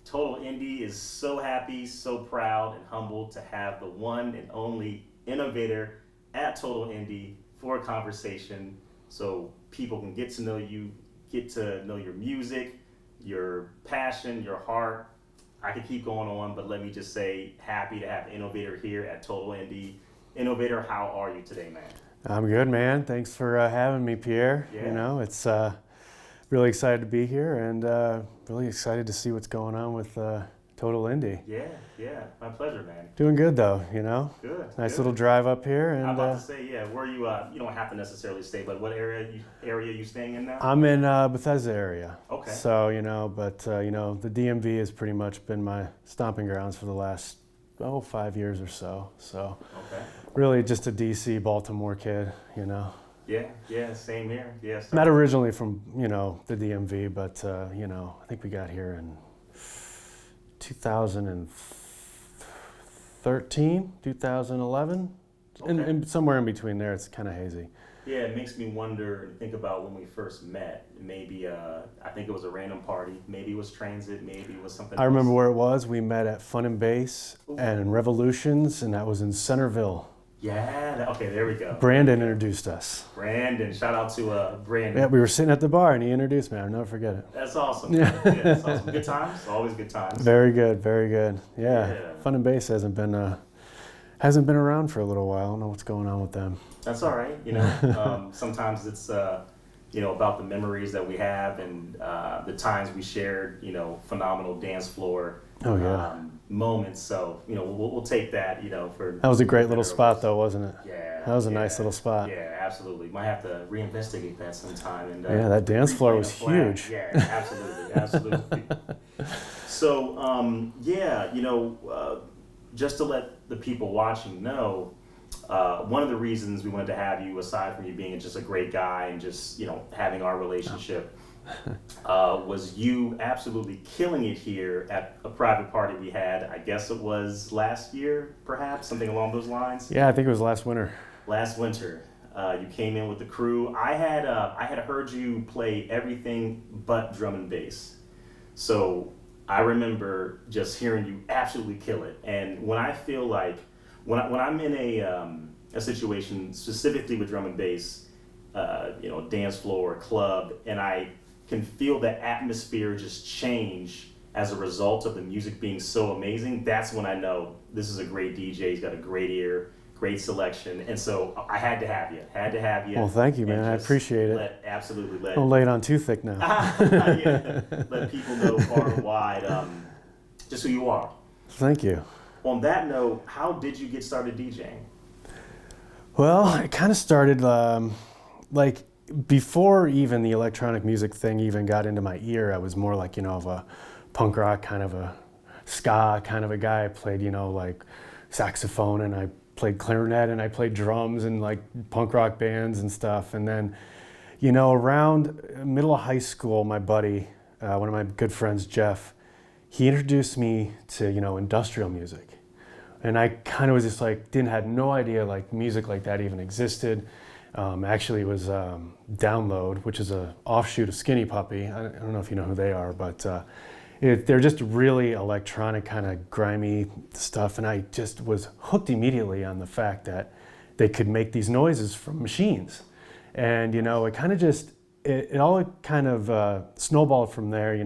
Total Indie is so happy, so proud, and humbled to have the one and only innovator at Total Indie for a conversation so people can get to know you, get to know your music, your passion, your heart. I could keep going on, but let me just say happy to have Innovator here at Total Indie. Innovator, how are you today, man? I'm good, man. Thanks for having me, Pierre. Yeah. You know, it's really excited to be here and really excited to see what's going on with Total Indie. Yeah, my pleasure, man. Doing good though, you know. Good. Nice good. little drive up here, and I'm about to say, yeah. Where you? You don't have to necessarily stay, but what area you staying in now? I'm in Bethesda area. Okay. So but the DMV has pretty much been my stomping grounds for the last 5 years or so. So Okay. really just a DC Baltimore kid, you know. Yeah, same here. Yeah. Not originally from the DMV, but I think we got here in 2013, 2011, Okay. and somewhere in between there. It's kind of hazy. Yeah, it makes me wonder and think about when we first met. Maybe I think it was a random party. Maybe it was transit. Maybe it was something. I remember where it was. We met at Fun and Bass and Revolutions, and that was in Centerville. Yeah. Okay, there we go. Brandon introduced us. Brandon, shout out to Brandon. Yeah, we were sitting at the bar, and he introduced me. I'll never forget it. That's awesome. Yeah. That's awesome. Good times. Always good times. Very good, very good. Yeah. Yeah. Fun and Bass hasn't been around for a little while. I don't know what's going on with them. That's all right. Sometimes it's about the memories that we have and the times we shared. Phenomenal dance floor. Oh yeah. Moments. So we'll take that. For That was a great little spot, though, wasn't it? Yeah. That was a nice little spot. Yeah, absolutely. Might have to reinvestigate that sometime. And yeah, that dance floor was huge. Yeah, absolutely. So just to let the people watching know. One of the reasons we wanted to have you, aside from you being just a great guy and just having our relationship, was you absolutely killing it here at a private party we had. I guess it was last year, perhaps something along those lines. Yeah, I think it was last winter. Last winter, you came in with the crew. I had heard you play everything but drum and bass, so I remember just hearing you absolutely kill it. And when I feel like when I'm in a situation specifically with drum and bass, dance floor or club, and I can feel the atmosphere just change as a result of the music being so amazing, that's when I know this is a great DJ. He's got a great ear, great selection, and so I had to have you. Well, thank you, man. I appreciate it. Absolutely. Don't lay it on too thick now. Yeah, let people know far and wide just who you are. Thank you. On that note, how did you get started DJing? Well, it kind of started before even the electronic music thing even got into my ear. I was more like, of a punk rock kind of a ska kind of a guy. I played, like saxophone, and I played clarinet, and I played drums and like punk rock bands and stuff. And then, around middle of high school, my buddy, one of my good friends, Jeff, he introduced me to, industrial music. And I kind of was just like, had no idea like music like that even existed. Actually, it was Download, which is an offshoot of Skinny Puppy. I don't know if you know who they are, but they're just really electronic, kind of grimy stuff. And I just was hooked immediately on the fact that they could make these noises from machines. And, it kind of just, it all kind of snowballed from there.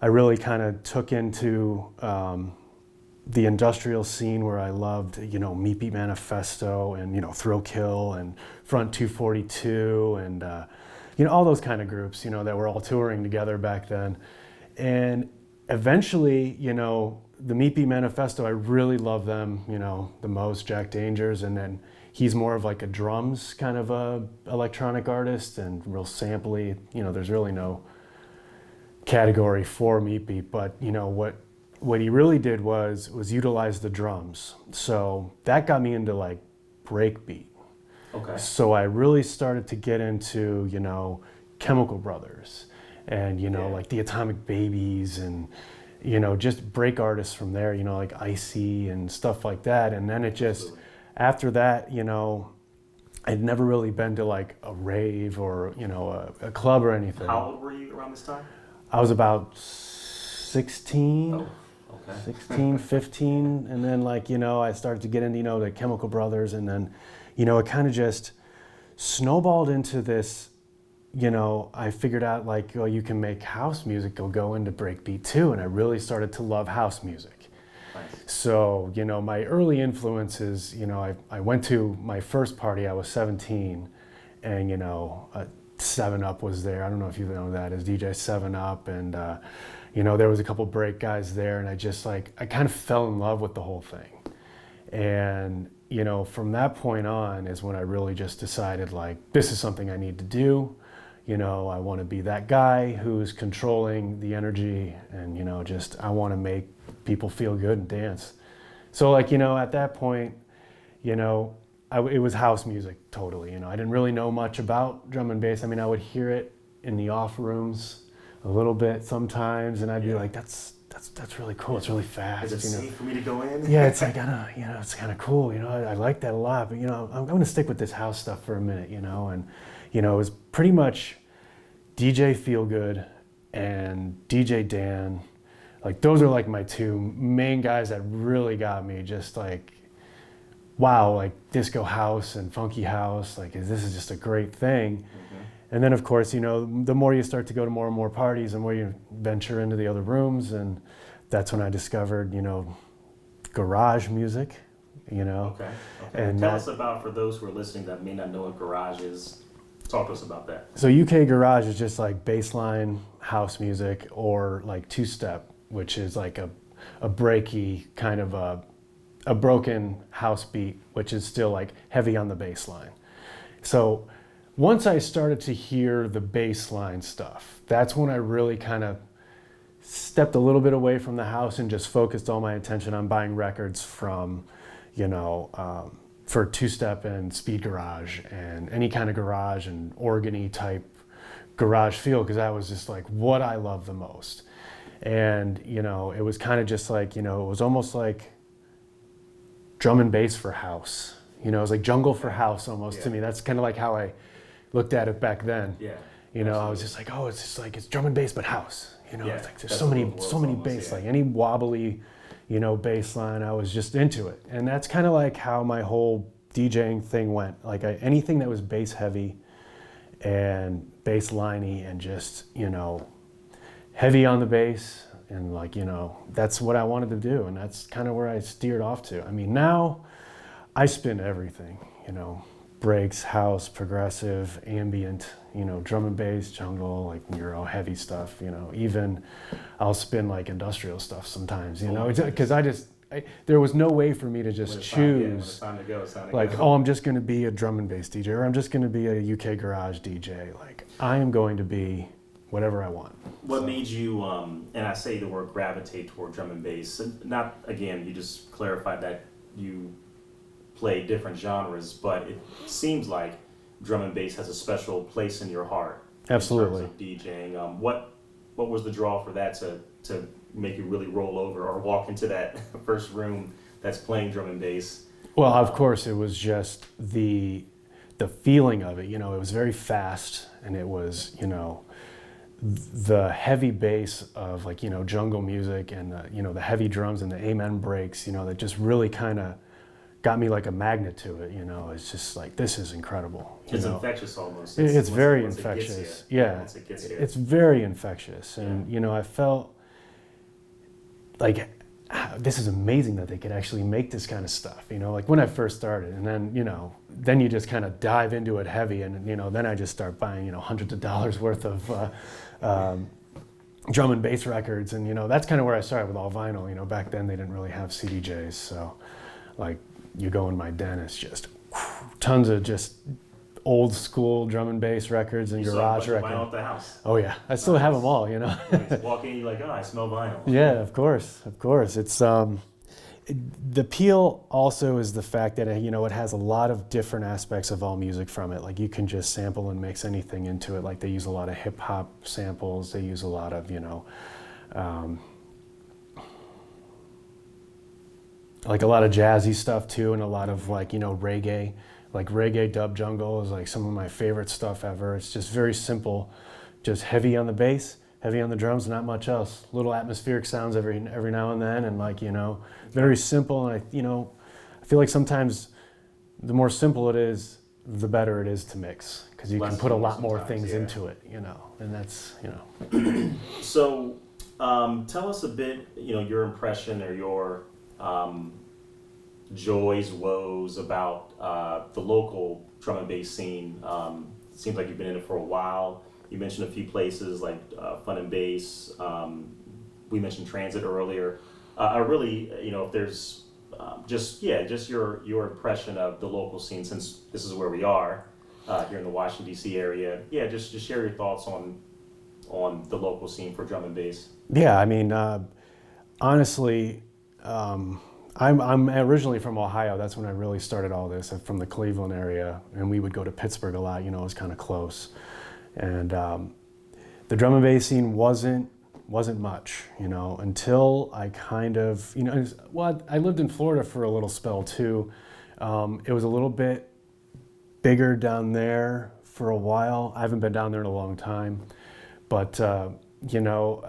I really kind of took into the industrial scene where I loved, Meat Beat Manifesto and, Thrill Kill and Front 242 and, all those kind of groups, that were all touring together back then. And eventually, the Meat Beat Manifesto, I really love them, the most, Jack Dangers. And then he's more of like a drums kind of a electronic artist and real sampley. There's really no category for Meat Beat, but, what he really did was utilize the drums. So that got me into like breakbeat. Okay. So I really started to get into, Chemical Brothers and, like the Atomic Babies and, just break artists from there, like Icy and stuff like that. And then it just, after that, I'd never really been to like a rave or, a club or anything. How old were you around this time? I was about 16. Oh, okay. 16, 15, and then like, I started to get into, the Chemical Brothers, and then, it kind of just snowballed into this, I figured out like, oh, you can make house music go into breakbeat too, and I really started to love house music. Nice. So, my early influences, I went to my first party, I was 17, and, 7 Up was there. I don't know if you know who that is, DJ 7 Up, and, there was a couple break guys there, and I just I kind of fell in love with the whole thing. And, from that point on is when I really just decided like, this is something I need to do. I want to be that guy who's controlling the energy, and, I want to make people feel good and dance. So like, at that point, it was house music totally. I didn't really know much about drum and bass. I mean, I would hear it in the off rooms a little bit sometimes, and I'd be like, that's really cool. It's really fast. Is it safe for me to go in? Yeah, it's like, it's kind of cool. I like that a lot, but I'm going to stick with this house stuff for a minute, and it was pretty much DJ Feelgood and DJ Dan. Like those are like my two main guys that really got me. Just like, wow, like disco house and funky house. Like this is just a great thing. Mm-hmm. And then of course, the more you start to go to more and more parties, the more you venture into the other rooms, and that's when I discovered, garage music. Okay. And tell us about, for those who are listening that may not know what garage is. Talk to us about that. So UK garage is just like baseline house music, or like two-step, which is like a breaky kind of a broken house beat, which is still like heavy on the bass line. So once I started to hear the bass line stuff, that's when I really kind of stepped a little bit away from the house and just focused all my attention on buying records from, for two-step and speed garage and any kind of garage and organy type garage feel, because that was just like what I love the most. And it was kind of just like, it was almost like drum and bass for house. It was like jungle for house almost to me. That's kind of like how I looked at it back then. Yeah. I was just like, oh, it's just like, it's drum and bass but house. It's like there's so many bass, like any wobbly, bass line, I was just into it. And that's kind of like how my whole DJing thing went. Like anything that was bass heavy and bass liney and just, heavy on the bass, and like, that's what I wanted to do. And that's kind of where I steered off to. I mean, now I spin everything, breaks, house, progressive, ambient, drum and bass, jungle, like Neuro, heavy stuff, even I'll spin like industrial stuff sometimes, because there was no way for me to just choose, time to go, like, oh, I'm just going to be a drum and bass DJ, or I'm just going to be a UK garage DJ. Like, I am going to be whatever I want. What made you, and I say the word gravitate toward drum and bass, not, again, you just clarified that you play different genres, but it seems like drum and bass has a special place in your heart. Absolutely. In terms of DJing. What was the draw for that to make you really roll over or walk into that first room that's playing drum and bass? Well, of course, it was just the feeling of it. It was very fast, and it was, the heavy bass of like, jungle music, and the heavy drums and the amen breaks, that just really kind of got me like a magnet to it. It's just like, this is incredible. It's infectious almost. It's very infectious. It's very infectious. And, I felt like, this is amazing that they could actually make this kind of stuff, like when I first started. And then, then you just kind of dive into it heavy, and, then I just start buying, hundreds of dollars worth of drum and bass records. And, that's kind of where I started with all vinyl. Back then they didn't really have CDJs. So like, you go in my den, it's just tons of just old school drum and bass records and garage records. Vinyl at the house. Oh yeah, I still have them all. You walk in, you're like, oh, I smell vinyl. Yeah, of course. It's the appeal also is the fact that it has a lot of different aspects of all music from it. Like you can just sample and mix anything into it. Like they use a lot of hip hop samples. They use a lot of like a lot of jazzy stuff too, and a lot of like, reggae. Like reggae dub jungle is like some of my favorite stuff ever. It's just very simple, just heavy on the bass, heavy on the drums, not much else. Little atmospheric sounds every now and then, and like, you know, very simple. And I feel like sometimes the more simple it is, the better it is to mix, because you can put a lot more things into it, you know, and that's, you know. So tell us a bit, you know, your impression or your joys, woes about the local drum and bass scene. Seems like you've been in it for a while. You mentioned a few places like Fun and Bass. We mentioned Transit earlier. I really, you know, if there's just your impression of the local scene, since this is where we are here in the Washington D.C. area. Yeah, just share your thoughts on the local scene for drum and bass. Yeah, I mean, honestly, I'm originally from Ohio. That's when I really started all this. I'm from the Cleveland area, and we would go to Pittsburgh a lot. You know, it was kind of close, and the drum and bass scene wasn't much, you know, until I kind of, you know, well, I lived in Florida for a little spell too. It was a little bit bigger down there for a while. I haven't been down there in a long time, but you know,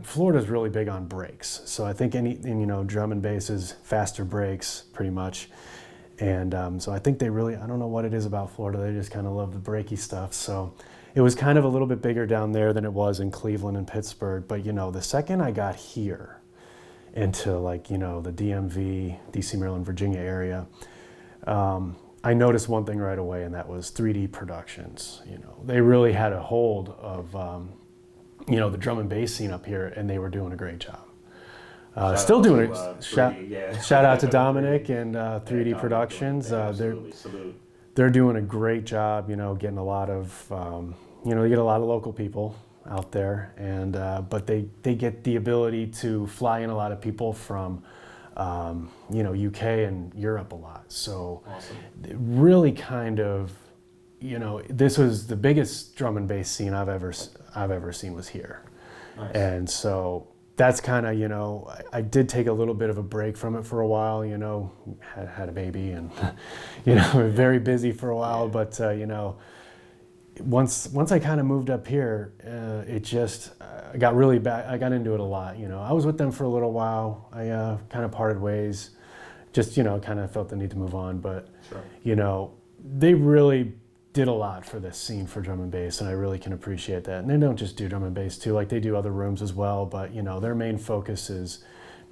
Florida's really big on breaks. So I think you know, drum and bass is faster breaks pretty much. And so I think they really, I don't know what it is about Florida. They just kind of love the breaky stuff. So it was kind of a little bit bigger down there than it was in Cleveland and Pittsburgh. But, you know, the second I got here into, like, you know, the DMV, DC, Maryland, Virginia area, I noticed one thing right away, and that was 3D Productions. You know, they really had a hold of, you know, the drum and bass scene up here, and they were doing a great job. Still doing it. Shout out to Dominic and 3D Productions. They're doing a great job, you know, getting a lot of, you know, they get a lot of local people out there, and but they get the ability to fly in a lot of people from, you know, UK and Europe a lot. So awesome. Really kind of, you know, this was the biggest drum and bass scene I've ever seen was here. Nice. And so that's kind of, you know, I did take a little bit of a break from it for a while, you know, had a baby and, you know, very busy for a while, but, you know, once I kind of moved up here, it just, I got really back, I got into it a lot, you know. I was with them for a little while. I kind of parted ways, just, you know, kind of felt the need to move on, but, sure. You know, they really did a lot for this scene for drum and bass, and I really can appreciate that. And they don't just do drum and bass too, like they do other rooms as well, but, you know, their main focus is,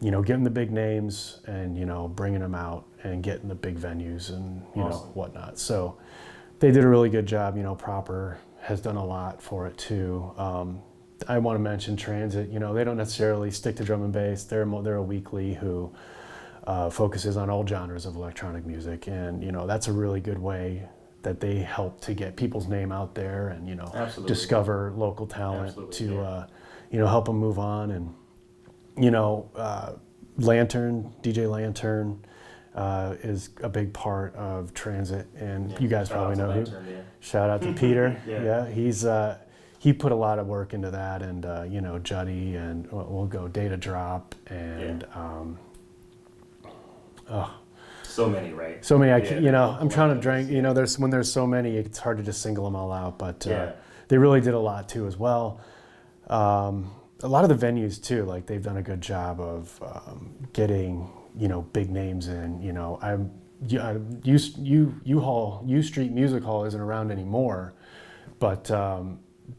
you know, getting the big names and, you know, bringing them out and getting the big venues and, you awesome. know, whatnot. So they did a really good job. You know, Proper has done a lot for it too. I want to mention Transit. You know, they don't necessarily stick to drum and bass. They're a weekly who focuses on all genres of electronic music, and, you know, that's a really good way that they help to get people's name out there and, you know, absolutely. Discover local talent absolutely. to, yeah. You know, help them move on. And, you know, Lantern, DJ Lantern is a big part of Transit, and you guys probably know him. Shout out to Peter. Yeah, he put a lot of work into that, and, you know, Juddy, and we'll go Data Drop, and, so many, right? So many, you know, I'm trying to drink, you know, when there's so many, it's hard to just single them all out, but they really did a lot too as well. A lot of the venues too, like they've done a good job of getting, you know, big names in, you know, U Street Music Hall isn't around anymore, but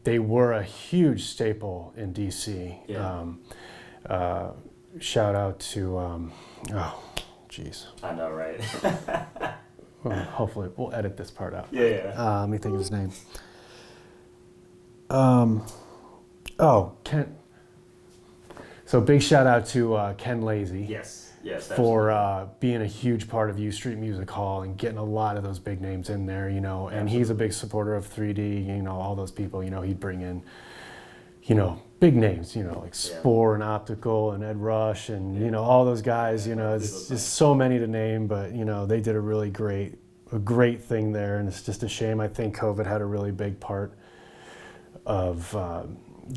they were a huge staple in DC. Yeah. Shout out to, jeez. I know, right? Well, hopefully, we'll edit this part out. Yeah. Let me think of his name. Ken. So big shout out to Ken Lazy. Yes, for being a huge part of U Street Music Hall and getting a lot of those big names in there, you know. And absolutely. He's a big supporter of 3D, you know, all those people, you know, he'd bring in, you know, big names, you know, like Spore and Optical and Ed Rush and, you know, all those guys, you know, it's just so many to name, but, you know, they did a really great thing there, and it's just a shame. I think COVID had a really big part of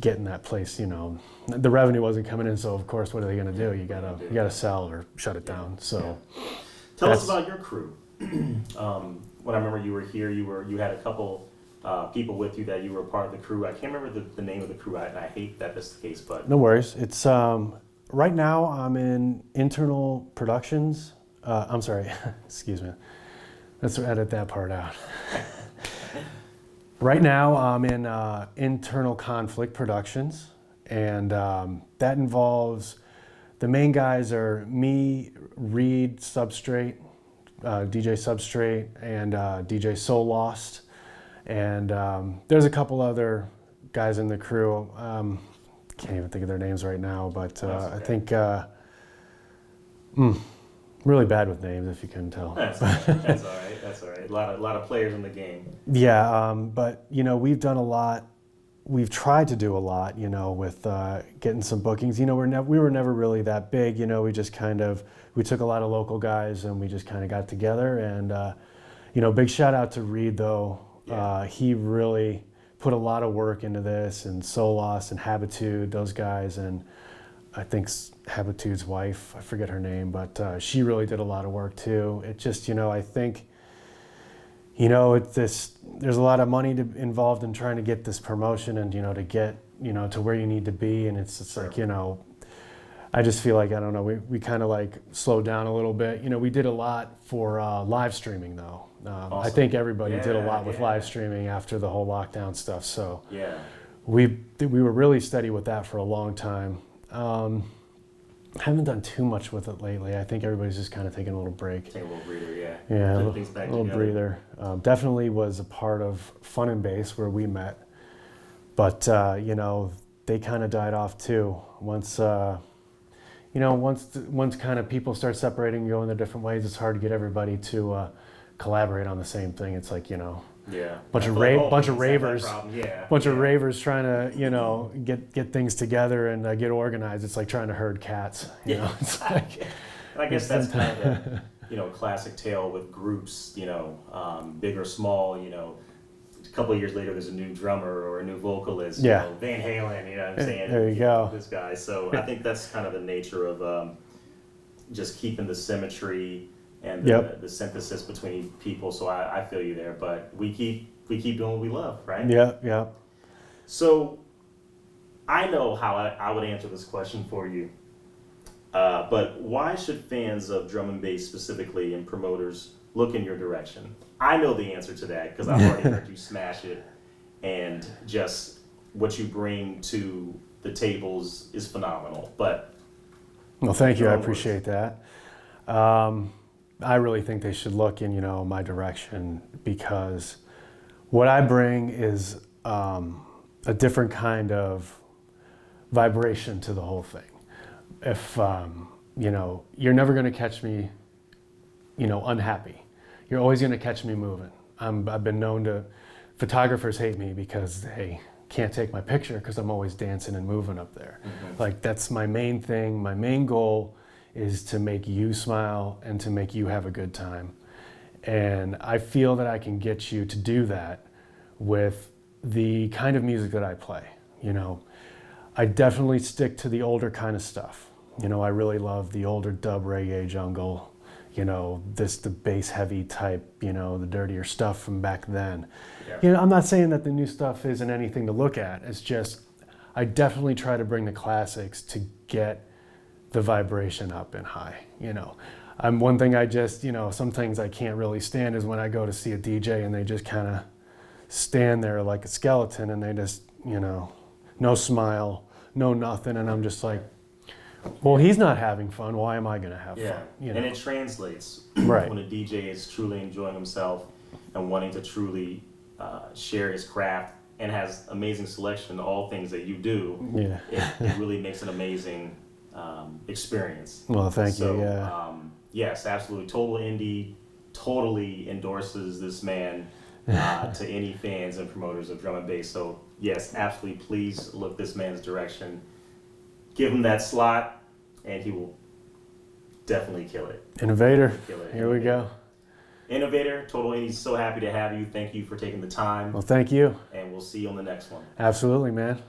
getting that place, you know, the revenue wasn't coming in, so of course, what are they going to do? You gotta sell or shut it down. So tell us about your crew. When I remember you were here, you had a couple people with you that you were a part of the crew. I can't remember the name of the crew. I hate that that's the case, but No worries. It's right now I'm in internal productions. I'm sorry, excuse me. Let's edit that part out. Right now I'm in internal conflict productions, and that involves the main guys are me, Reed Substrate, DJ Substrate, and DJ Soul Lost, and there's a couple other guys in the crew. Can't even think of their names right now, but okay. I think really bad with names, if you couldn't tell. That's all right. That's all right. That's all right. A lot of players in the game. Yeah, but you know, we've done a lot. We've tried to do a lot, you know, with getting some bookings. You know, we were never really that big. You know, we just we took a lot of local guys and we just kind of got together. And you know, big shout out to Reed though. Yeah. He really put a lot of work into this, and Solos and Habitude, those guys, and I think Habitude's wife, I forget her name, but she really did a lot of work too. It just, you know, I think, you know, there's a lot of money involved in trying to get this promotion and, you know, to get, you know, to where you need to be. And it's just like, you know, I just feel like, I don't know, we kind of like slowed down a little bit. You know, we did a lot for live streaming though. Awesome. I think everybody did a lot with yeah. live streaming after the whole lockdown stuff. So Yeah. we were really steady with that for a long time. Haven't done too much with it lately. I think everybody's just kind of taking a little break. Take a little breather, yeah. Yeah, Putting things back a little together. breather. Definitely was a part of Fun and Bass where we met, but you know, they kind of died off too. Once you know, once kind of people start separating and going their different ways, it's hard to get everybody to collaborate on the same thing. It's like, you know, Yeah. bunch I of feel like all bunch of things have that ravers, problem. Yeah. bunch of yeah. ravers trying to, you know, get things together and get organized. It's like trying to herd cats. You know, it's like, I guess that's kind of the, you know, classic tale with groups, you know, big or small, you know, a couple of years later there's a new drummer or a new vocalist, Yeah. you know, Van Halen, you know what I'm saying? There you go. This guy. So I think that's kind of the nature of just keeping the symmetry and the synthesis between people. So I feel you there, but we keep doing what we love, right? Yeah, yeah. So I know how I would answer this question for you. But why should fans of drum and bass specifically and promoters look in your direction? I know the answer to that because I've already heard you smash it, and just what you bring to the tables is phenomenal. But Well, thank you. I Your own appreciate that. I really think they should look in, you know, my direction, because what I bring is a different kind of vibration to the whole thing. If you know, you're never going to catch me, you know, unhappy. You're always going to catch me moving. I've been known to, photographers hate me because they can't take my picture because I'm always dancing and moving up there. Mm-hmm. Like, that's my main thing. My main goal is to make you smile and to make you have a good time. And I feel that I can get you to do that with the kind of music that I play. You know, I definitely stick to the older kind of stuff. You know, I really love the older dub reggae jungle, you know, the bass heavy type, you know, the dirtier stuff from back then. Yeah. You know, I'm not saying that the new stuff isn't anything to look at. It's just, I definitely try to bring the classics to get the vibration up and high, you know. One thing I just, you know, some things I can't really stand is when I go to see a DJ and they just kind of stand there like a skeleton and they just, you know, no smile, no nothing, and I'm just like, well, he's not having fun. Why am I going to have yeah, fun? You know? and it translates Right. when a DJ is truly enjoying himself and wanting to truly share his craft and has amazing selection of all things that you do. Yeah. It really makes an amazing experience. Well, thank So, you. Yeah. yes, absolutely. Total Indie totally endorses this man to any fans and promoters of drum and bass. So, yes, absolutely. Please look this man's direction. Give him that slot, and he will definitely kill it. Innovator. Kill it. Here we go. Innovator, Total Indie, so happy to have you. Thank you for taking the time, Well, thank you. and we'll see you on the next one. Absolutely, man.